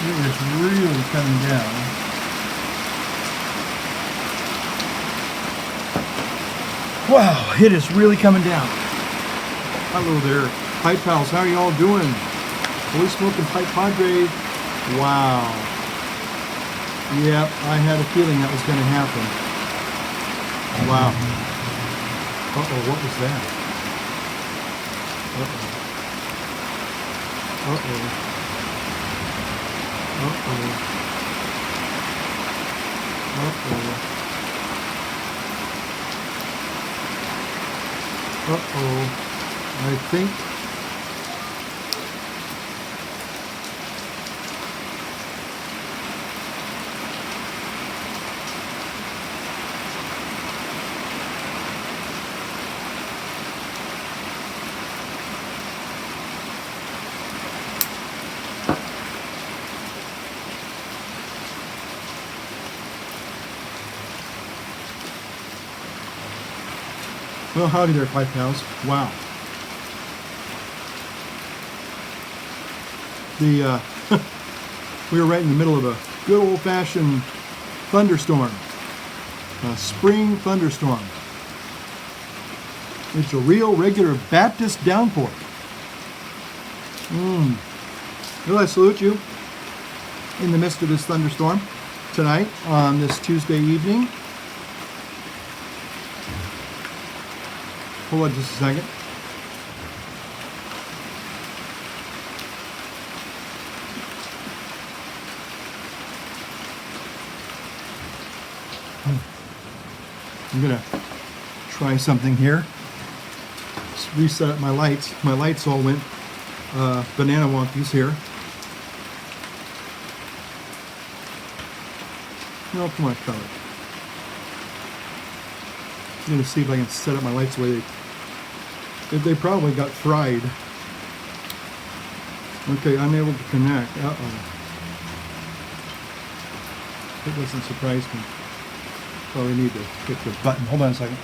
It is really coming down. Wow, it is really coming down. Hello there, Pipe Pals. How are y'all doing? Holy Smoking Pipe Padre. Wow. Yep, I had a feeling that was going to happen. Wow. Uh-oh, what was that? Uh-oh. Uh-oh. Uh-oh. Uh-oh. Uh-oh. I think... Well, howdy there, Pipe Pals. Wow. We were right in the middle of a good old-fashioned thunderstorm. A spring thunderstorm. It's a real, regular Baptist downpour. Well, I salute you in the midst of this thunderstorm tonight on this Tuesday evening. Hold on just a second. I'm gonna try something here. Just reset up my lights. My lights all went banana wonkies here. No, come on, color. I'm gonna see if I can set up my lights the way they probably got fried. Okay, I'm able to connect. Uh-oh. It doesn't surprise me. Probably need to hit the button. Hold on a second.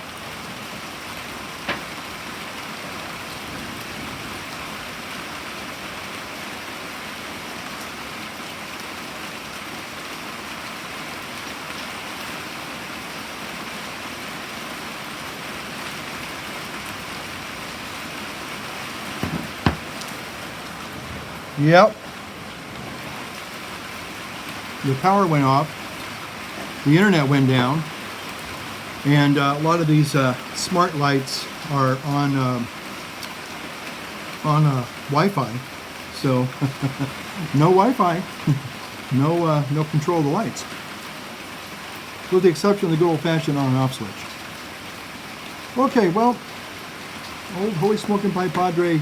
Yep. The power went off. The internet went down. And a lot of these smart lights are on Wi-Fi. So no Wi-Fi, no control of the lights. With the exception of the good old-fashioned on and off switch. Okay, well, old Holy Smoking Pipe Padre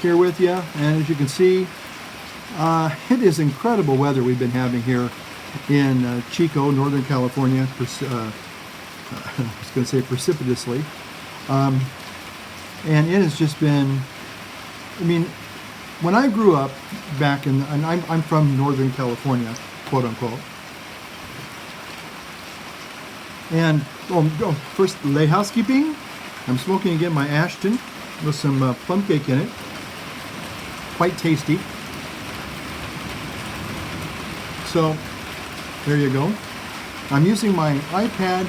here with you, and as you can see, it is incredible weather we've been having here in Chico, Northern California. I was going to say precipitously, and it has just been. I mean, when I grew up back in, and I'm from Northern California, quote unquote. And first, lay housekeeping. I'm smoking again my Ashton with some plum cake in it. Quite tasty. So there you go. I'm using my iPad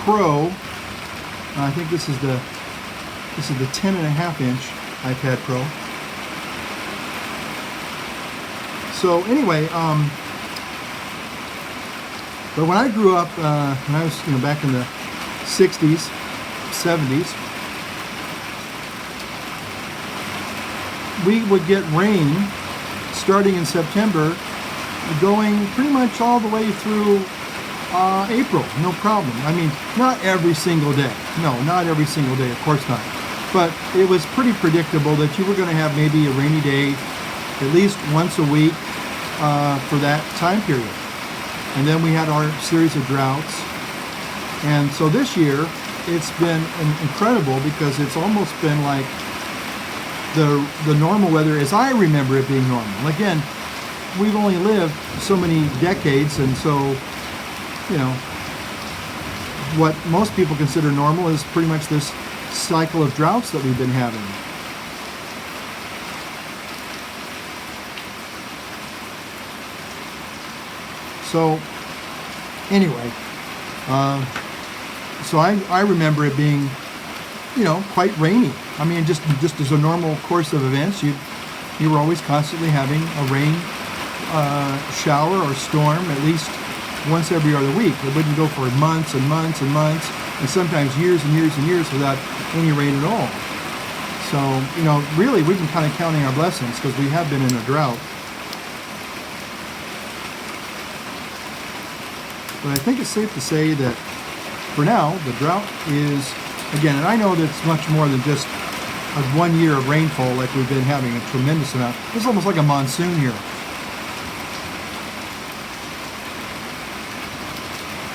Pro. I think this is the 10.5-inch iPad Pro. So anyway, but when I grew up, when I was back in the 60s, 70s, we would get rain starting in September, going pretty much all the way through April, no problem. I mean, not every single day. No, not every single day, of course not. But it was pretty predictable that you were going to have maybe a rainy day at least once a week for that time period. And then we had our series of droughts. And so this year, it's been incredible because it's almost been like the normal weather as I remember it being normal. Again, we've only lived so many decades, and so, you know, what most people consider normal is pretty much this cycle of droughts that we've been having. So anyway, so I remember it being, quite rainy. I mean, just as a normal course of events, you were always constantly having a rain shower or storm at least once every other week. It wouldn't go for months and months and months, and sometimes years and years and years without any rain at all. So, really we've been kind of counting our blessings because we have been in a drought. But I think it's safe to say that for now, the drought is, again, and I know that it's much more than just a 1 year of rainfall like we've been having a tremendous amount. It's almost like a monsoon here.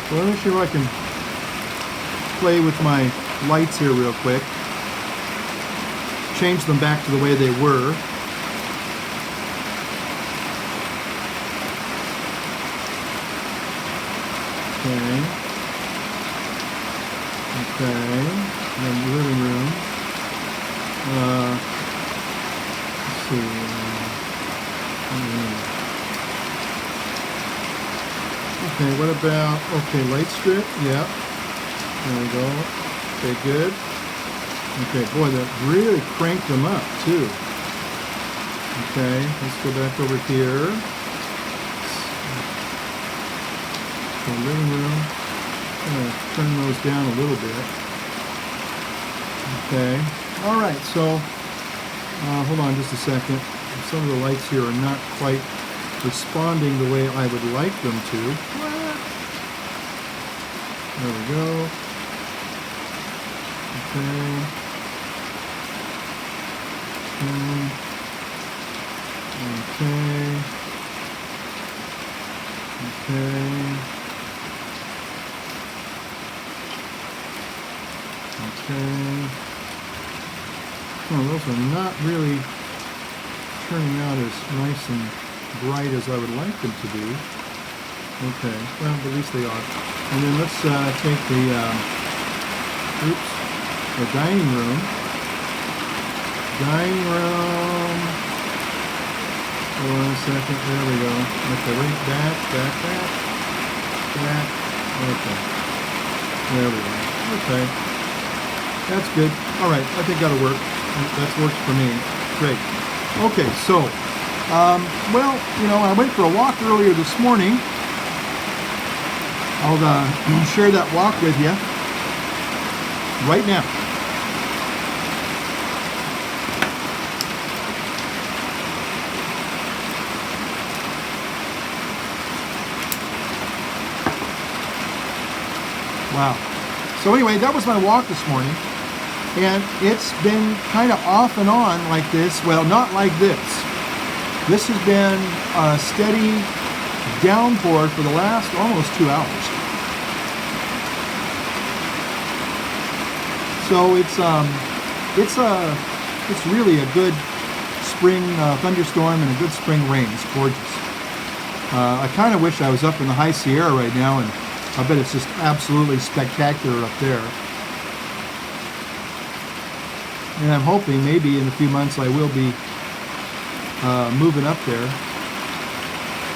Well, let me see if I can play with my lights here real quick. Change them back to the way they were. Okay. And then the living room. Let's see. Okay, what about, light strip? Yeah. There we go. Okay, good. Okay, boy, that really cranked them up, too. Okay, let's go back over here. The living room. I'm going to turn those down a little bit. Okay. All right, so hold on just a second. Some of the lights here are not quite responding the way I would like them to. There we go. Okay. Oh, those are not really turning out as nice and bright as I would like them to be. Okay, well, at least they are. And then let's take the dining room. Hold on a second, there we go. Okay, wait, back. Okay, there we go. Okay, that's good. All right, I think that'll work. That works for me. Great. Okay, so, well, I went for a walk earlier this morning. I'll share that walk with you right now. Wow. So anyway, that was my walk this morning. And it's been kind of off and on like this. Well, not like this. This has been a steady downpour for the last almost 2 hours. So it's really a good spring thunderstorm and a good spring rain. It's gorgeous. I kind of wish I was up in the high Sierra right now, and I bet it's just absolutely spectacular up there. And I'm hoping maybe in a few months I will be moving up there.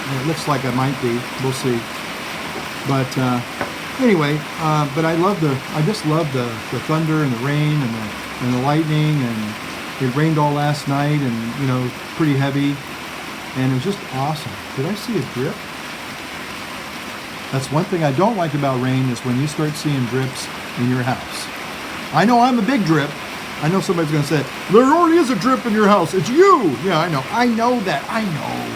And it looks like I might be. We'll see. But anyway, but I just love the thunder and the rain and the lightning, and it rained all last night, and pretty heavy, and it was just awesome. Did I see a drip? That's one thing I don't like about rain, is when you start seeing drips in your house. I know I'm a big drip. I know somebody's going to say, there already is a drip in your house. It's you. Yeah, I know. I know that. I know.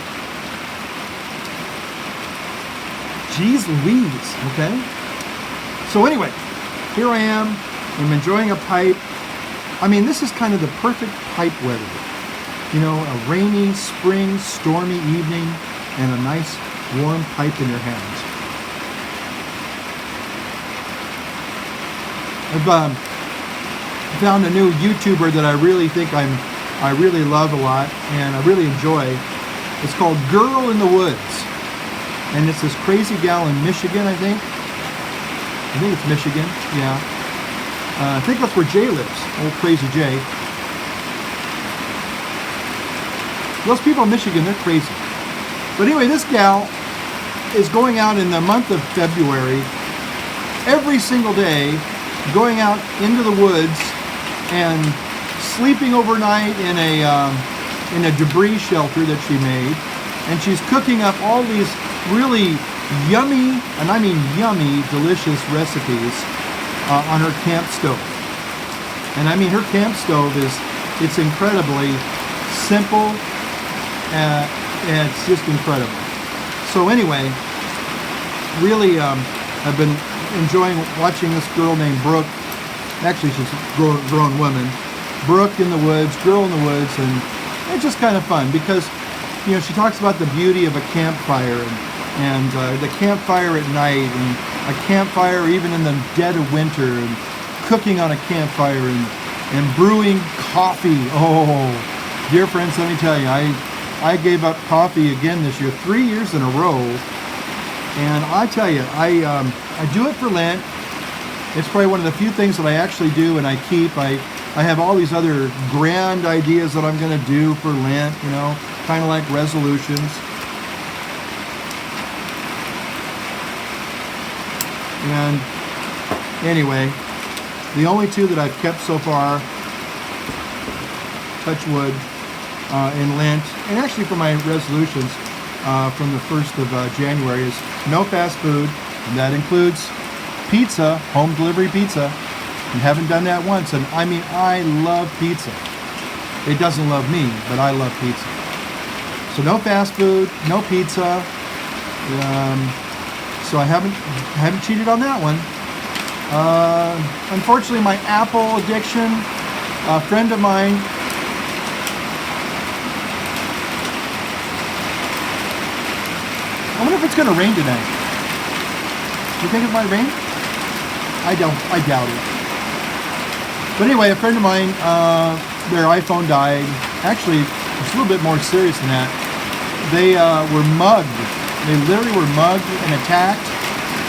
Jeez Louise. Okay? So anyway, here I am. I'm enjoying a pipe. I mean, this is kind of the perfect pipe weather. A rainy, spring, stormy evening, and a nice, warm pipe in your hands. I've found a new YouTuber that I really think I really love a lot, and I really enjoy. It's called Girl in the Woods, and it's this crazy gal in Michigan, I think it's Michigan. Yeah, I think that's where Jay lives, old crazy Jay. Those people in Michigan, they're crazy. But anyway, this gal is going out in the month of February every single day, going out into the woods and sleeping overnight in a debris shelter that she made, and she's cooking up all these really yummy, and I mean yummy, delicious recipes on her camp stove. And I mean, her camp stove it's incredibly simple, and it's just incredible. So anyway, really, I've been enjoying watching this girl named Brooke. Actually, she's a grown woman. Brooke in the woods, girl in the woods, and it's just kind of fun because, you know, she talks about the beauty of a campfire and the campfire at night, and a campfire even in the dead of winter, and cooking on a campfire, and brewing coffee. Oh, dear friends, let me tell you, I gave up coffee again this year, 3 years in a row. And I tell you, I do it for Lent. It's probably one of the few things that I actually do and I keep. I have all these other grand ideas that I'm going to do for Lent, you know, kind of like resolutions. And anyway, the only two that I've kept so far, touch wood, in Lent, and actually for my resolutions from the 1st of January, is no fast food, and that includes pizza, home delivery pizza. And haven't done that once, and I mean, I love pizza. It doesn't love me, but I love pizza. So no fast food, no pizza. So I haven't cheated on that one. Unfortunately, my Apple addiction, a friend of mine, I wonder if it's going to rain tonight. Do you think it might rain? I doubt it. But anyway, a friend of mine, their iPhone died. Actually, it's a little bit more serious than that. They were mugged. They literally were mugged and attacked.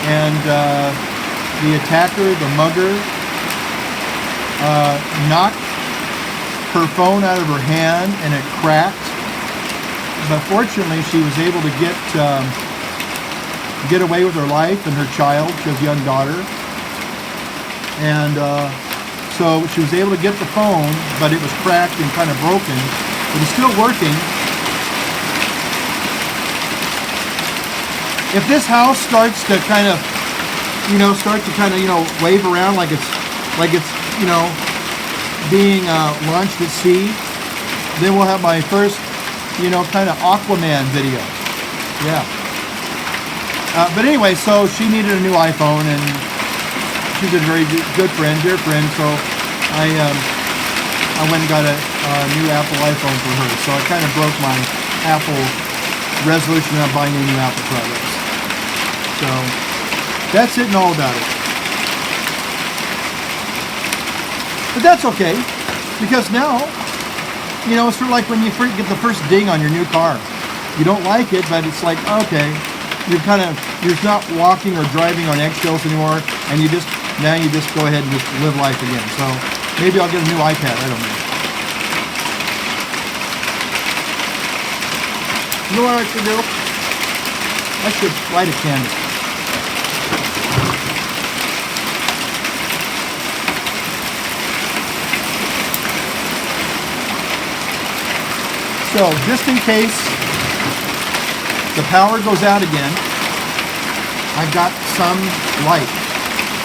And the attacker, the mugger, knocked her phone out of her hand and it cracked. But fortunately, she was able to get away with her life and her child, she has a young daughter. And so she was able to get the phone, but it was cracked and kind of broken. But it's still working. If this house starts to kind of, wave around like it's, being launched at sea, then we'll have my first, kind of Aquaman video. Yeah. But anyway, so she needed a new iPhone, and she's a very good friend, dear friend, so I went and got a new Apple iPhone for her. So I kind of broke my Apple resolution of buying any new Apple products. So that's it and all about it. But that's okay, because now, it's sort of like when you get the first ding on your new car. You don't like it, but it's like, okay, you're not walking or driving on eggshells anymore, and now you just go ahead and just live life again. So maybe I'll get a new iPad, I don't know. You know what I should do? I should light a candle. So just in case the power goes out again, I've got some light.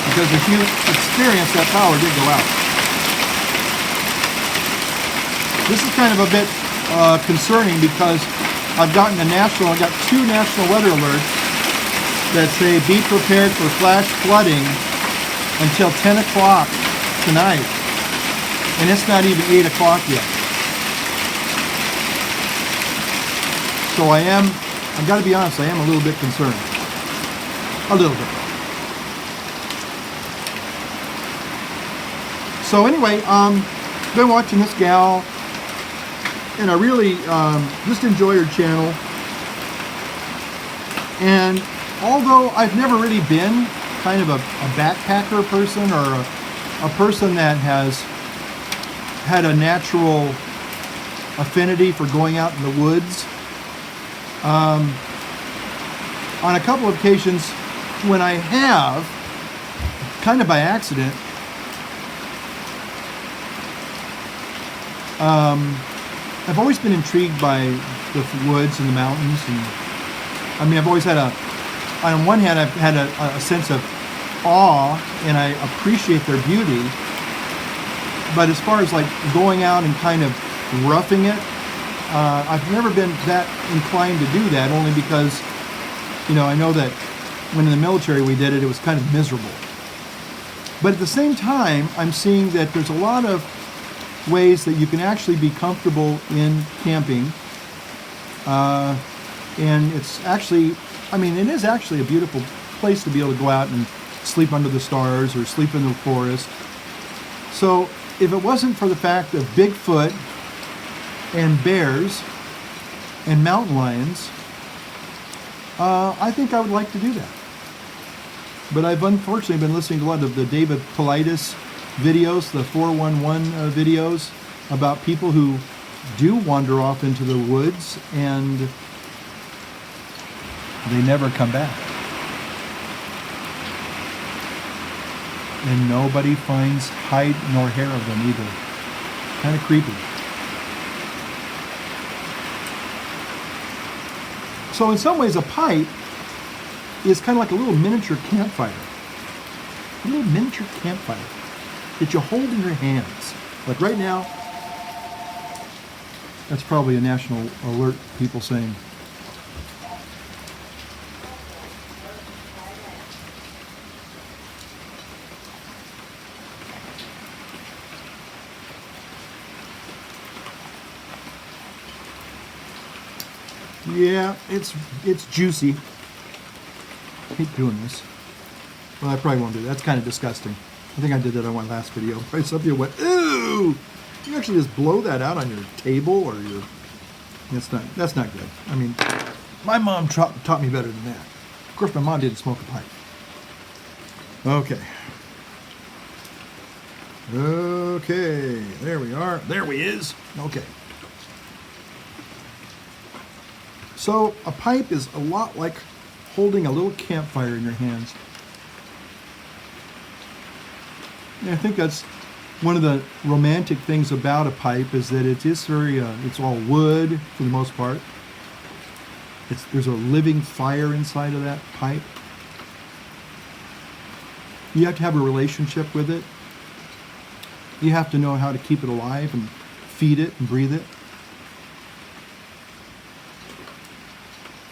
Because if you experience, that power did go out. This is kind of a bit concerning because I've got two national weather alerts that say be prepared for flash flooding until 10 o'clock tonight. And it's not even 8 o'clock yet. So I've got to be honest, I am a little bit concerned. A little bit. So anyway, been watching this gal, and I really just enjoy her channel. And although I've never really been kind of a backpacker person, or a person that has had a natural affinity for going out in the woods, on a couple of occasions when I have, kind of by accident, I've always been intrigued by the woods and the mountains, and I mean, I've always had on one hand, I've had a sense of awe, and I appreciate their beauty. But as far as like going out and kind of roughing it, I've never been that inclined to do that, only because, you know, I know that when in the military we did it, it was kind of miserable. But at the same time, I'm seeing that there's a lot of ways that you can actually be comfortable in camping. And it's actually, I mean, it is actually a beautiful place to be able to go out and sleep under the stars or sleep in the forest. So if it wasn't for the fact of Bigfoot and bears and mountain lions, I think I would like to do that. But I've unfortunately been listening to a lot of the David Paulides videos, the 411 videos about people who do wander off into the woods and they never come back. And nobody finds hide nor hair of them either. Kind of creepy. So in some ways, a pipe is kind of like a little miniature campfire. A little miniature campfire that you hold in your hands. Like right now, that's probably a national alert, people saying. Yeah, it's juicy. I hate doing this. Well, I probably won't do that. That's kind of disgusting. I think I did that on my last video. Probably some people went, ooh! You actually just blow that out on your table or your... That's not good. I mean, my mom taught me better than that. Of course, my mom didn't smoke a pipe. Okay. Okay, there we are. There we is. Okay. So a pipe is a lot like holding a little campfire in your hands. And I think that's one of the romantic things about a pipe, is that it is very, it's all wood for the most part. There's a living fire inside of that pipe. You have to have a relationship with it. You have to know how to keep it alive and feed it and breathe it.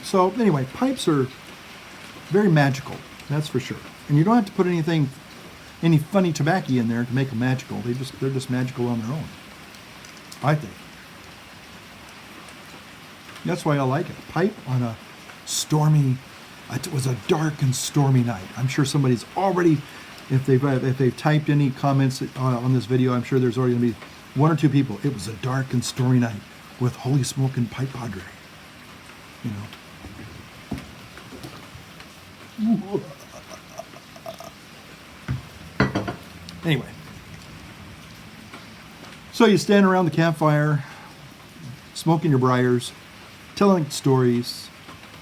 So anyway, pipes are very magical, that's for sure. And you don't have to put any funny tobacco in there to make them magical. They're just magical on their own, I think. That's why I like it. Pipe on a stormy, it was a dark and stormy night. I'm sure somebody's already, if they've typed any comments on this video, I'm sure there's already going to be one or two people. It was a dark and stormy night with holy smoking Pipe Padre, you know. Anyway, so you stand around the campfire, smoking your briars, telling stories,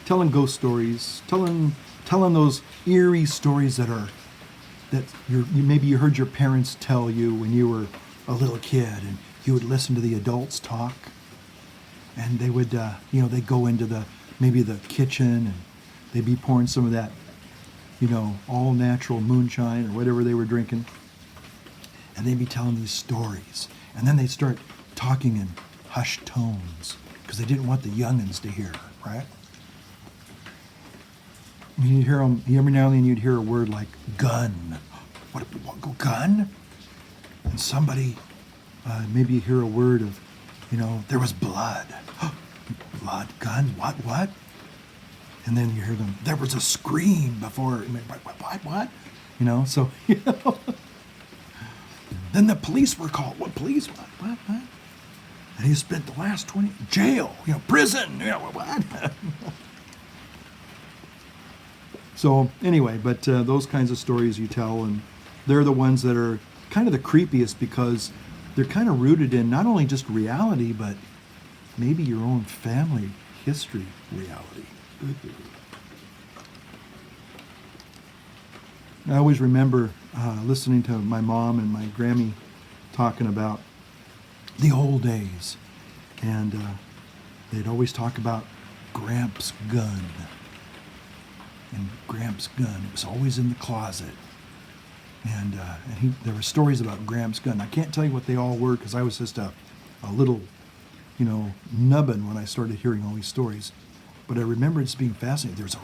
telling ghost stories, telling those eerie stories that maybe you heard your parents tell you when you were a little kid, and you would listen to the adults talk, and they would, they'd go into maybe the kitchen, and they'd be pouring some of that, all natural moonshine or whatever they were drinking. And they'd be telling these stories. And then they'd start talking in hushed tones because they didn't want the youngins to hear, right? You'd hear them, every now and then you'd hear a word like gun. What, gun? And somebody, maybe you hear a word of, there was blood. Blood, gun, what? And then you hear them, there was a scream before, what? So, Then the police were called. What police? What? And he spent the last 20, jail, prison, what? So anyway, but those kinds of stories you tell, and they're the ones that are kind of the creepiest because they're kind of rooted in not only just reality, but maybe your own family history reality. I always remember listening to my mom and my Grammy talking about the old days. And they'd always talk about Gramps' gun. And Gramps' gun, it was always in the closet. And there were stories about Gramps' gun. I can't tell you what they all were because I was just a little, nubbin when I started hearing all these stories. But I remember it just being fascinating. There's a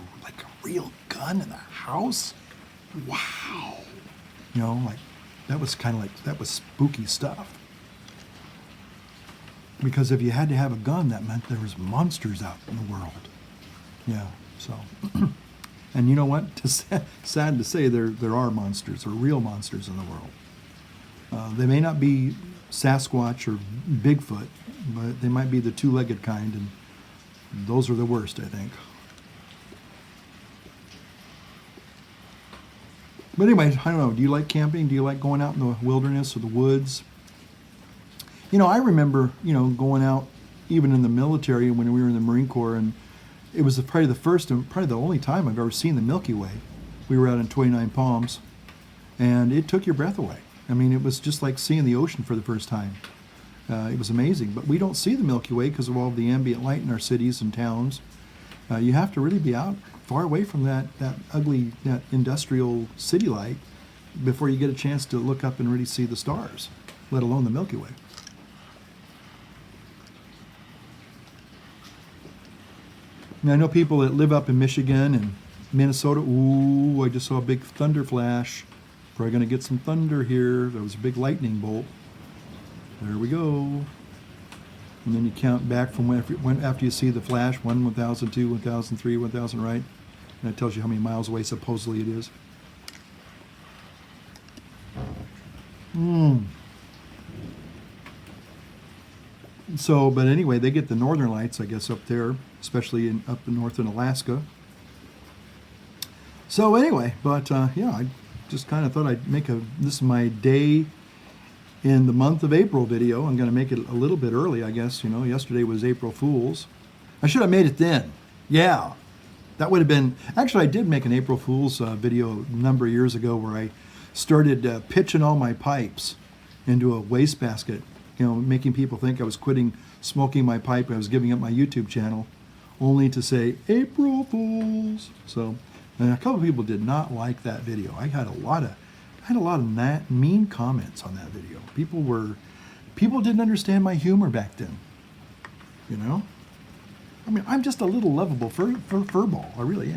real gun in the house. Wow. That was that was spooky stuff. Because if you had to have a gun, that meant there was monsters out in the world. Yeah, so. And you know what? Sad to say, there are monsters. There are real monsters in the world. They may not be Sasquatch or Bigfoot, but they might be the two-legged kind, and those are the worst, I think. But anyway, I don't know. Do you like camping? Do you like going out in the wilderness or the woods? I remember, going out even in the military when we were in the Marine Corps, and it was probably the first and probably the only time I've ever seen the Milky Way. We were out in 29 Palms, and it took your breath away. I mean, it was just like seeing the ocean for the first time. It was amazing. But we don't see the Milky Way because of all the ambient light in our cities and towns. You have to really be out far away from that ugly, that industrial city light before you get a chance to look up and really see the stars, let alone the Milky Way. Now, I know people that live up in Michigan and Minnesota. Ooh, I just saw a big thunder flash. Probably going to get some thunder here. There was a big lightning bolt. There we go. And then you count back from after you see the flash, 1, 1,000, 2, 1,000, 3, 1,000, right? And that tells you how many miles away supposedly it is. So, but anyway, they get the northern lights, I guess, up there, especially up north in Alaska. So anyway, but yeah, I just kind of thought I'd make this is my day in the month of April video. I'm going to make it a little bit early, I guess. Yesterday was April Fool's. I should have made it then. Yeah, that would have been, actually I did make an April Fool's video a number of years ago where I started pitching all my pipes into a wastebasket, making people think I was quitting smoking my pipe. I was giving up my YouTube channel, only to say April Fools. So, and a couple of people did not like that video. I had a lot of mean comments on that video. People didn't understand my humor back then. I mean, I'm just a little lovable furball. I really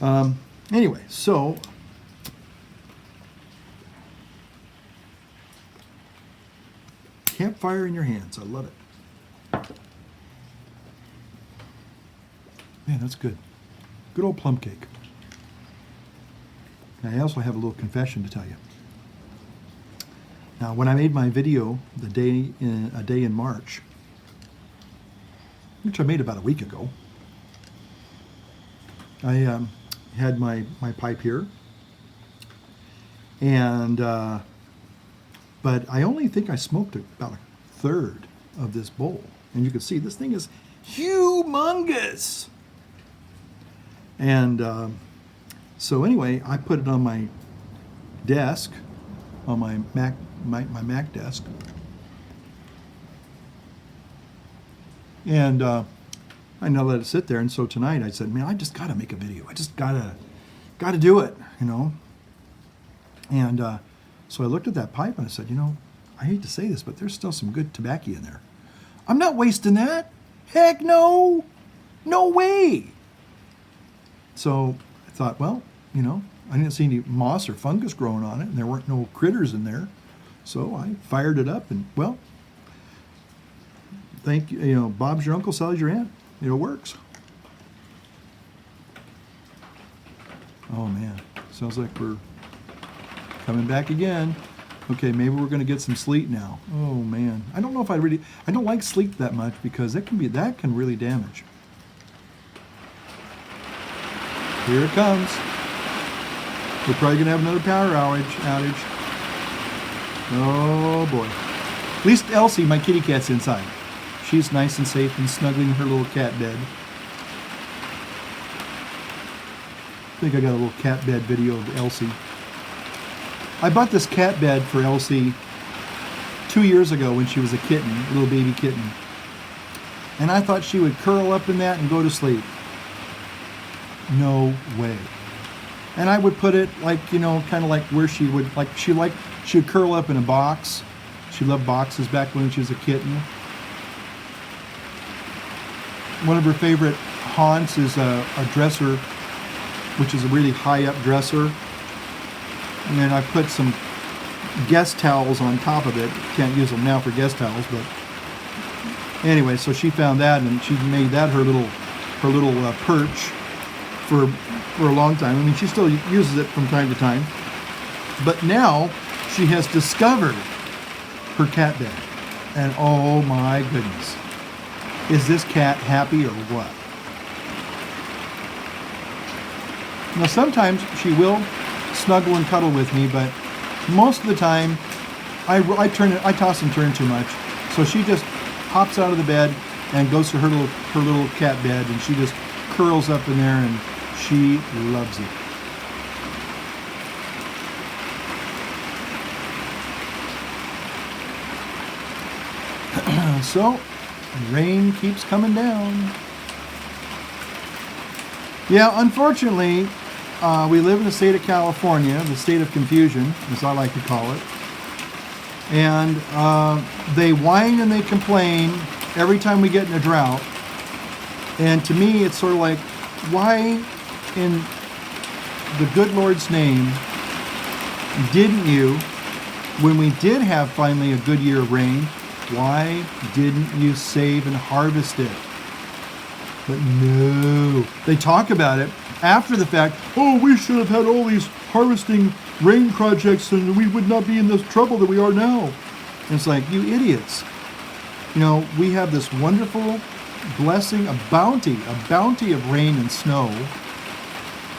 am. Anyway, so. Campfire in your hands. I love it. Man, that's good. Good old plum cake. I also have a little confession to tell you. Now, when I made my video, a day in March, which I made about a week ago, I had my pipe here, and but I only think I smoked about a third of this bowl. And you can see this thing is humongous. And so anyway, I put it on my desk, on my Mac desk. And I now let it sit there. And so tonight I said, man, I just got to make a video. I just got to do it, And so I looked at that pipe and I said, I hate to say this, but there's still some good tobacco in there. I'm not wasting that. Heck no. No way. So I thought, well, I didn't see any moss or fungus growing on it, and there weren't no critters in there. So I fired it up, and, well, thank you. Bob's your uncle, Sally's your aunt. It works. Oh, man. Sounds like we're coming back again. Okay, maybe we're going to get some sleet now. Oh man, I don't know if I don't like sleet that much because that can really damage. Here it comes. We're probably going to have another power outage. Oh boy. At least Elsie, my kitty cat's inside. She's nice and safe and snuggling in her little cat bed. think I got a little cat bed video of Elsie. I bought this cat bed for Elsie 2 years ago when she was a kitten, a little baby kitten. And I thought she would curl up in that and go to sleep. No way. And I would put it like, you know, kind of like where she would, she would curl up in a box. She loved boxes back when she was a kitten. One of her favorite haunts is a dresser, which is a really high up dresser. And then I put some guest towels on top of it. Can't use them now for guest towels, but anyway, so she found that and she made that her little perch for a long time. I mean, she still uses it from time to time, but now she has discovered her cat bed, and oh my goodness, is this cat happy or what? Now sometimes she will snuggle and cuddle with me, but most of the time I toss and turn too much, so she just hops out of the bed and goes to her little cat bed, and she just curls up in there and she loves it. So rain keeps coming down. Yeah, unfortunately, we live in the state of California, the state of confusion, as I like to call it. And they whine and they complain every time we get in a drought. And to me, it's sort of like, why in the good Lord's name didn't you, when we did have finally a good year of rain, why didn't you save and harvest it? But no, they talk about it after the fact. Oh, we should have had all these harvesting rain projects and we would not be in this trouble that we are now. And it's like, you idiots. You know, we have this wonderful blessing, a bounty of rain and snow.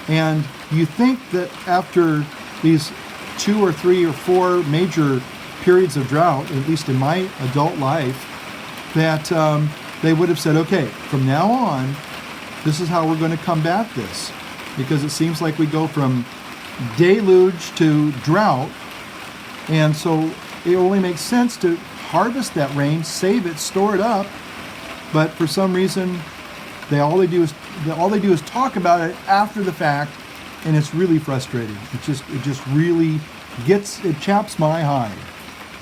And you think that after these 2 or 3 or 4 major periods of drought, at least in my adult life, that they would have said, okay, from now on, this is how we're going to combat this. Because it seems like we go from deluge to drought, and so it only makes sense to harvest that rain, save it, store it up. But for some reason, all they do is talk about it after the fact, and it's really frustrating. It just really chaps my hide.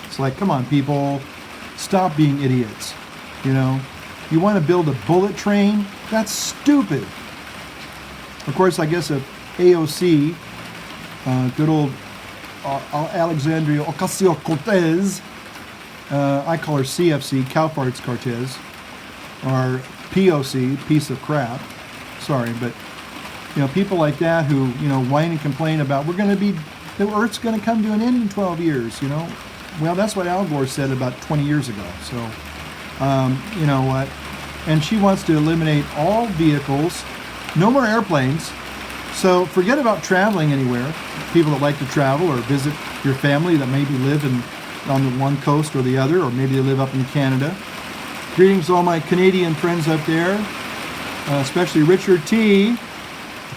It's like, come on, people, stop being idiots. You know, you want to build a bullet train? That's stupid. Of course, I guess if AOC, good old Alexandria Ocasio-Cortez, I call her CFC, Cow Farts Cortez, or POC, piece of crap. Sorry, but you know, people like that who, you know, whine and complain about the Earth's going to come to an end in 12 years. You know, well, that's what Al Gore said about 20 years ago. So, you know what? And she wants to eliminate all vehicles, no more airplanes. So forget about traveling anywhere. People that like to travel or visit your family that maybe live on the one coast or the other, or maybe they live up in Canada. Greetings to all my Canadian friends up there, especially Richard T.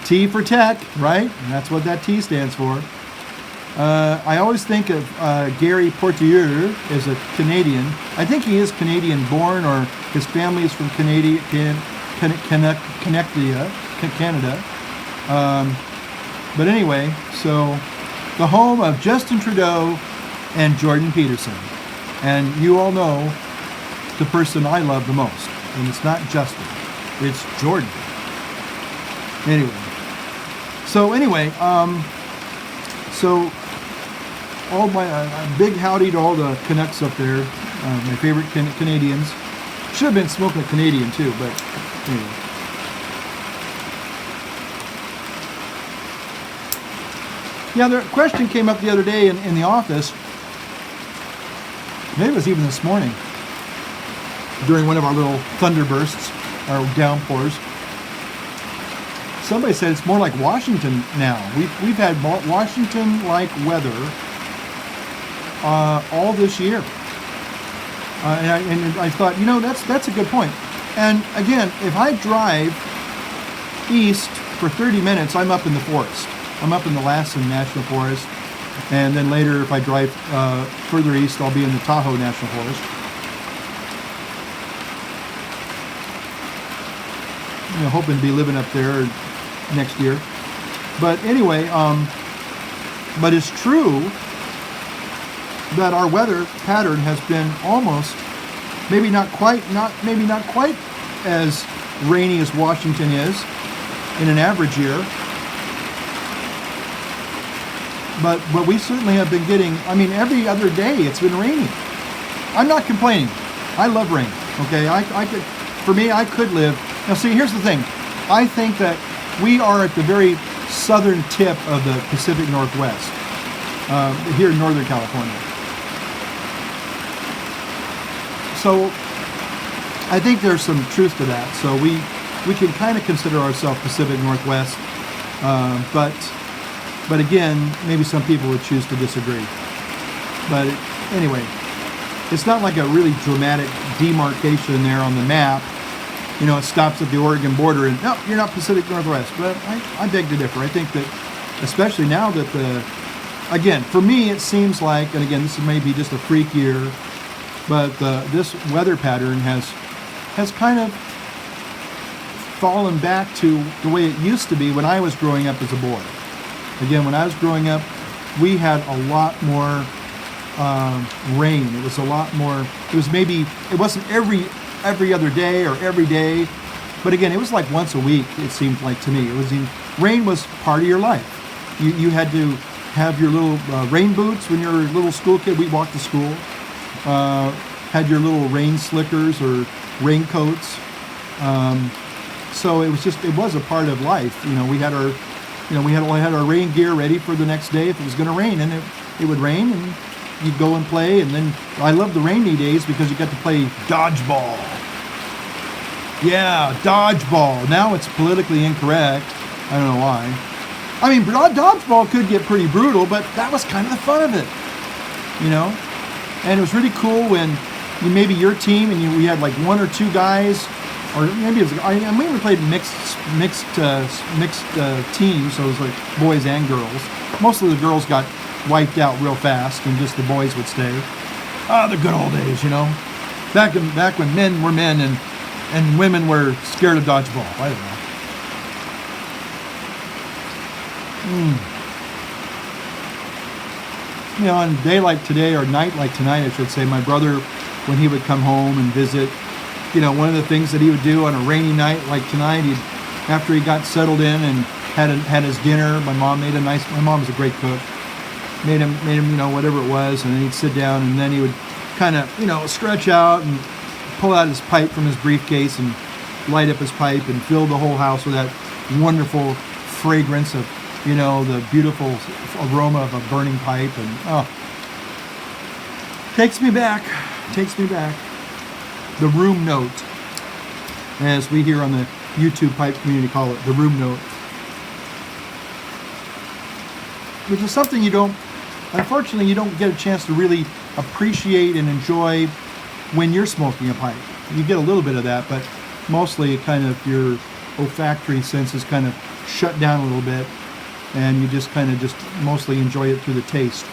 T for tech, right? And that's what that T stands for. I always think of Gary Portier as a Canadian. I think he is Canadian born, or his family is from Canada. But anyway, so the home of Justin Trudeau and Jordan Peterson. And you all know the person I love the most. And it's not Justin, it's Jordan. Anyway, so all my big howdy to all the Canucks up there, my favorite Canadians. Should have been smoking a Canadian too, but anyway. Yeah, the question came up the other day in the office. Maybe it was even this morning, during one of our little thunderbursts, our downpours. Somebody said it's more like Washington now. We've had Washington-like weather all this year, and I thought, you know, that's a good point. And again, if I drive east for 30 minutes, I'm up in the forest. I'm up in the Lassen National Forest. And then later, if I drive further east, I'll be in the Tahoe National Forest. You know, hoping to be living up there next year. But anyway, but it's true that our weather pattern has been almost, maybe not quite as rainy as Washington is in an average year. But we certainly have been getting, I mean, every other day it's been raining. I'm not complaining. I love rain. Okay, I could, for me, I could live. Now, see, here's the thing. I think that we are at the very southern tip of the Pacific Northwest, here in Northern California. So I think there's some truth to that. So we can kind of consider ourselves Pacific Northwest, but again, maybe some people would choose to disagree. But anyway, it's not like a really dramatic demarcation there on the map. You know, it stops at the Oregon border and, no, you're not Pacific Northwest. But I beg to differ. I think that, especially now that again, for me, it seems like, and again, this may be just a freak year, but this weather pattern has kind of fallen back to the way it used to be when I was growing up as a boy. Again, when I was growing up, we had a lot more rain. It was a lot more, it wasn't every other day or every day, but again, it was like once a week, it seemed like to me. Rain was part of your life. You had to have your little rain boots when you were a little school kid. We walked to school. Had your little rain slickers or raincoats. So it was a part of life. You know, we had our rain gear ready for the next day if it was going to rain, and it would rain, and you'd go and play. And then I love the rainy days because you got to play dodgeball. Yeah, dodgeball. Now it's politically incorrect. I don't know why. I mean, dodgeball could get pretty brutal, but that was kind of the fun of it, you know. And it was really cool when maybe your team and we had like one or two guys, or maybe it was. We even played mixed teams, so it was like boys and girls. Most of the girls got wiped out real fast, and just the boys would stay. The good old days, you know. Back when men were men and women were scared of dodgeball. I don't know. You know, on a day like today, or night like tonight, I should say, my brother, when he would come home and visit, you know, one of the things that he would do on a rainy night like tonight, after he got settled in and had his dinner, my mom was a great cook, made him, you know, whatever it was, and then he'd sit down, and then he would kind of, you know, stretch out and pull out his pipe from his briefcase and light up his pipe and fill the whole house with that wonderful fragrance of, you know, the beautiful aroma of a burning pipe. And takes me back. The room note, as we here on the YouTube pipe community call it, the room note, which is something unfortunately you don't get a chance to really appreciate and enjoy when you're smoking a pipe. You get a little bit of that, but mostly kind of your olfactory senses kind of shut down a little bit, and you just kind of mostly enjoy it through the taste.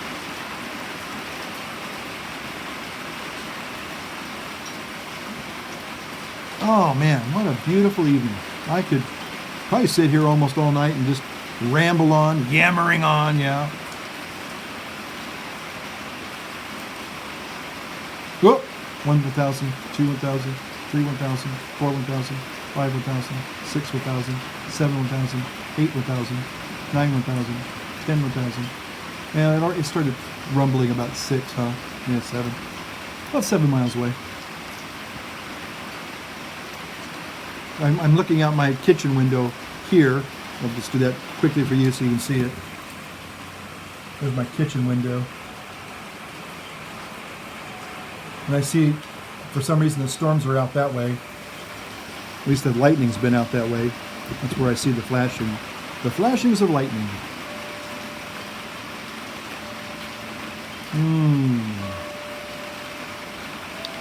Oh man, what a beautiful evening. I could probably sit here almost all night and just ramble on, yammering on, yeah. Whoop! 1 1,000, 2 1,000, 3 1,000, 4 1,000, 5 1,000, 6 1,000, 7 1,000, 8 1,000, 9 1,000, 10 1,000. Yeah, it started rumbling about 6, huh? Yeah, 7. About 7 miles away. I'm looking out my kitchen window here. I'll just do that quickly for you so you can see it. There's my kitchen window. And I see, for some reason, the storms are out that way. At least the lightning's been out that way. That's where I see the flashing. The flashings of lightning.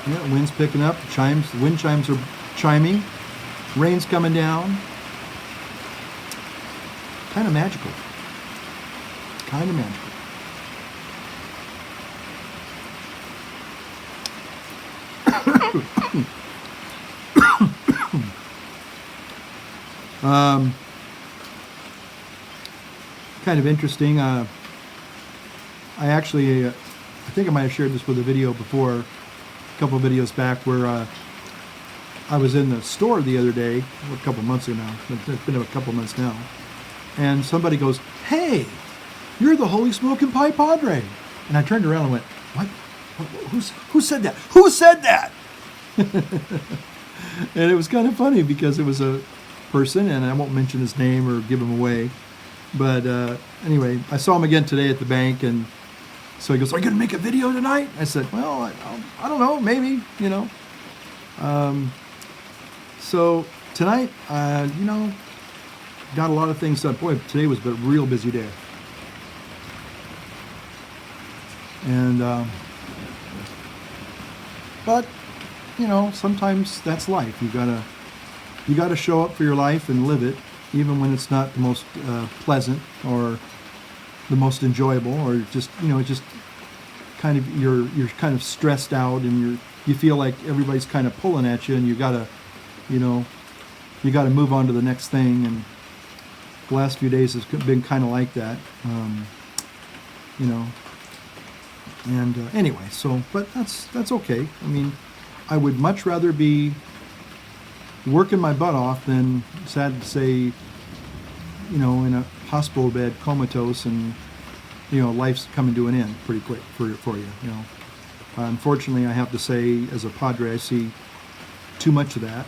Yeah, wind's picking up. The wind chimes are chiming. Rain's coming down. kind of magical. Kind of magical. Kind of interesting. I actually, I think I might have shared this with a video before, a couple of videos back, where I was in the store the other day, a couple months ago now. It's been a couple months now, and somebody goes, "Hey, you're the Holy Smoking Pie Padre," and I turned around and went, "What? Who said that? Who said that?" And it was kind of funny because it was a person, and I won't mention his name or give him away. But anyway, I saw him again today at the bank, and so he goes, "Are you going to make a video tonight?" I said, "Well, I don't know, maybe, you know." So tonight, you know, got a lot of things done. Boy, today was a real busy day. And, but, you know, sometimes that's life. You gotta show up for your life and live it, even when it's not the most pleasant or the most enjoyable, or just, you know, just kind of you're kind of stressed out, and you feel like everybody's kind of pulling at you, and you gotta move on to the next thing. And the last few days has been kind of like that, you know. And anyway, so, but that's okay. I mean, I would much rather be working my butt off than, sad to say, you know, in a hospital bed, comatose, and, you know, life's coming to an end pretty quick for you, you know. Unfortunately, I have to say, as a Padre, I see too much of that,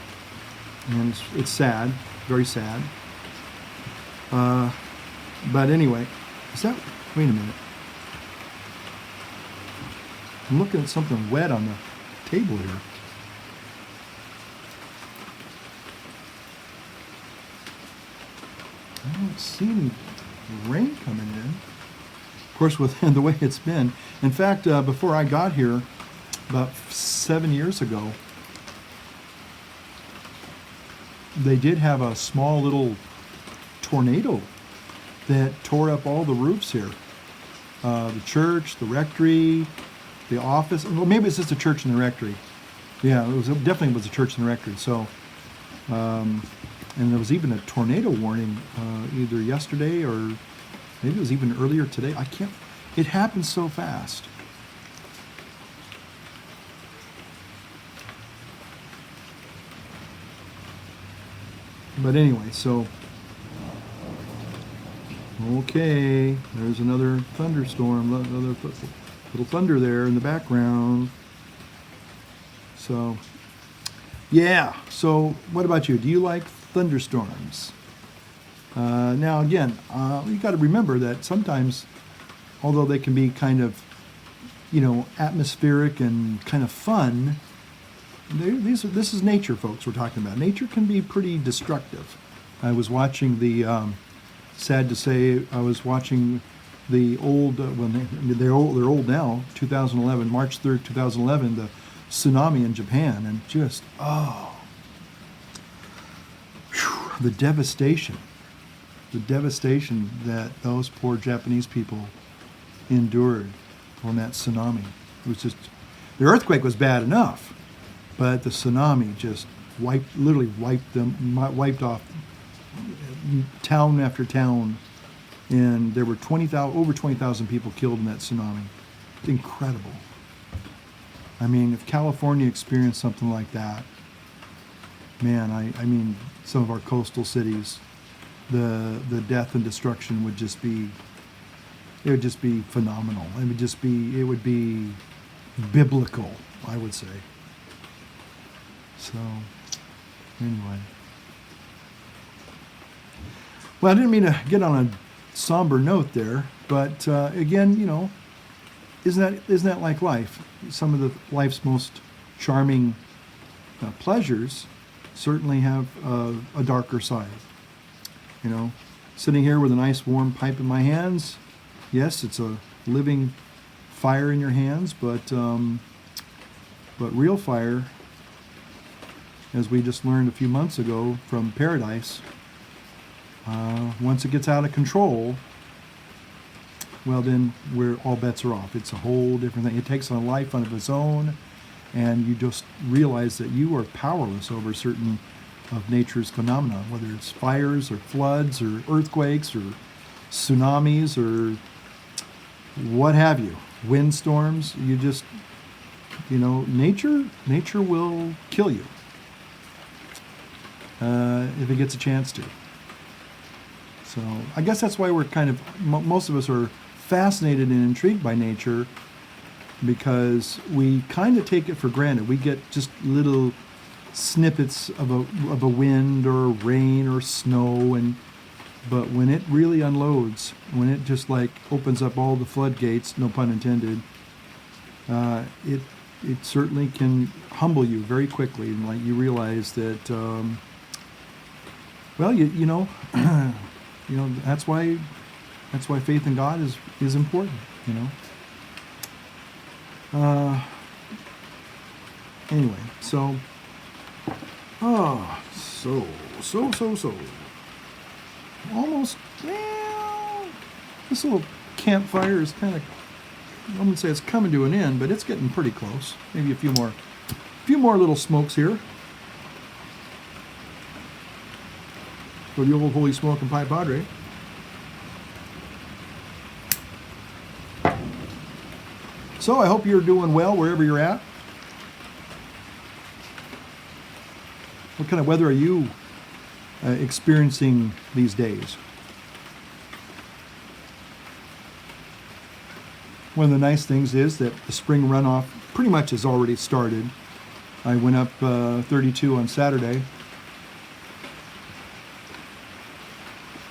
and it's sad, very sad. But anyway, wait a minute. I'm looking at something wet on the table here. I don't see any rain coming in. Of course, with the way it's been. In fact, before I got here, about 7 years ago, they did have a small little tornado that tore up all the roofs here. The church, the rectory, the office. Well, maybe it's just the church and the rectory. Yeah, it definitely was a church and the rectory. So, and there was even a tornado warning either yesterday or maybe it was even earlier today. I can't. It happened so fast. But anyway, so okay, there's another thunderstorm, another little thunder there in the background. So, yeah. So, what about you? Do you like thunderstorms? Now, again, you got to remember that sometimes, although they can be kind of, you know, atmospheric and kind of fun, this is nature, folks. We're talking about nature can be pretty destructive. I was watching sad to say, I was watching the old, they're old now, 2011, March 3rd, 2011, the tsunami in Japan, and just, the devastation that those poor Japanese people endured on that tsunami. It was just, the earthquake was bad enough, but the tsunami just literally wiped off town after town, and there were over 20,000 people killed in that tsunami. It's incredible. I mean, if California experienced something like that, man, I mean, some of our coastal cities, the death and destruction would just be phenomenal. It would be biblical, I would say. So, anyway. Well, I didn't mean to get on a somber note there, but again, you know, isn't that like life? Some of the life's most charming pleasures certainly have a darker side. You know, sitting here with a nice warm pipe in my hands, yes, it's a living fire in your hands, but real fire, as we just learned a few months ago from Paradise, Once it gets out of control, well, then all bets are off. It's a whole different thing. It takes on a life of its own, and you just realize that you are powerless over certain of nature's phenomena, whether it's fires or floods or earthquakes or tsunamis or what have you, windstorms. You just, nature will kill you if it gets a chance to. So I guess that's why we're most of us are fascinated and intrigued by nature, because we kind of take it for granted. We get just little snippets of a wind or rain or snow, but when it really unloads, when it just opens up all the floodgates, no pun intended, it certainly can humble you very quickly, and you realize that that's why faith in God is important. Anyway, so almost, this little campfire is I wouldn't say it's coming to an end, but it's getting pretty close. Maybe a few more little smokes here for the old Holy Smoke and Pi Padre. So I hope you're doing well wherever you're at. What kind of weather are you experiencing these days? One of the nice things is that the spring runoff pretty much has already started. I went up 32 on Saturday.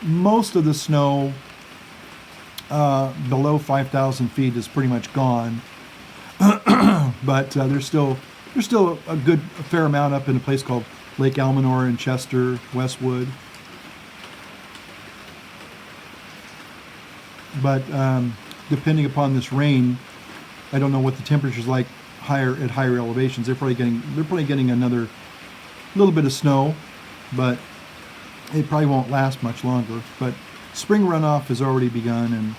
Most of the snow below 5,000 feet is pretty much gone, but there's still a fair amount up in a place called Lake Almanor in Chester, Westwood. But depending upon this rain, I don't know what the temperature's like at higher elevations. They're probably getting another little bit of snow, but it probably won't last much longer. But spring runoff has already begun, and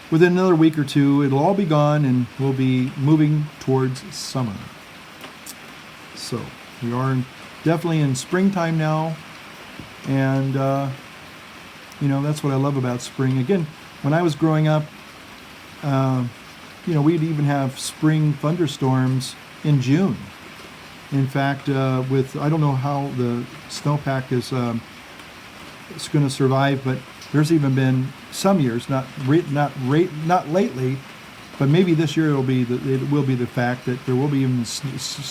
within another week or two, it'll all be gone, and we'll be moving towards summer. So we are definitely in springtime now, and that's what I love about spring. Again, when I was growing up, we'd even have spring thunderstorms in June. In fact, I don't know how the snowpack is going to survive, but there's even been some years, not lately, but maybe this year it will be the fact that there will be even skiing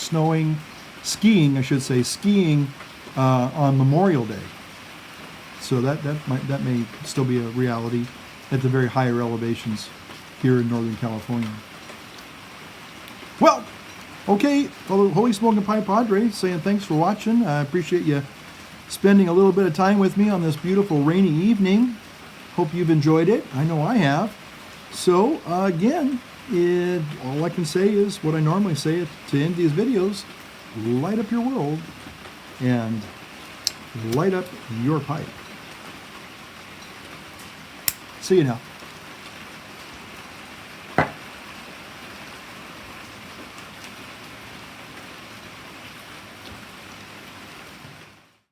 on Memorial Day. So that may still be a reality at the very higher elevations here in Northern California. Well, okay, Holy Smoke and Pi Padre saying thanks for watching. I appreciate you spending a little bit of time with me on this beautiful rainy evening. Hope you've enjoyed it. I know I have. So again, all I can say is what I normally say to end these videos: light up your world and light up your pipe. See you now.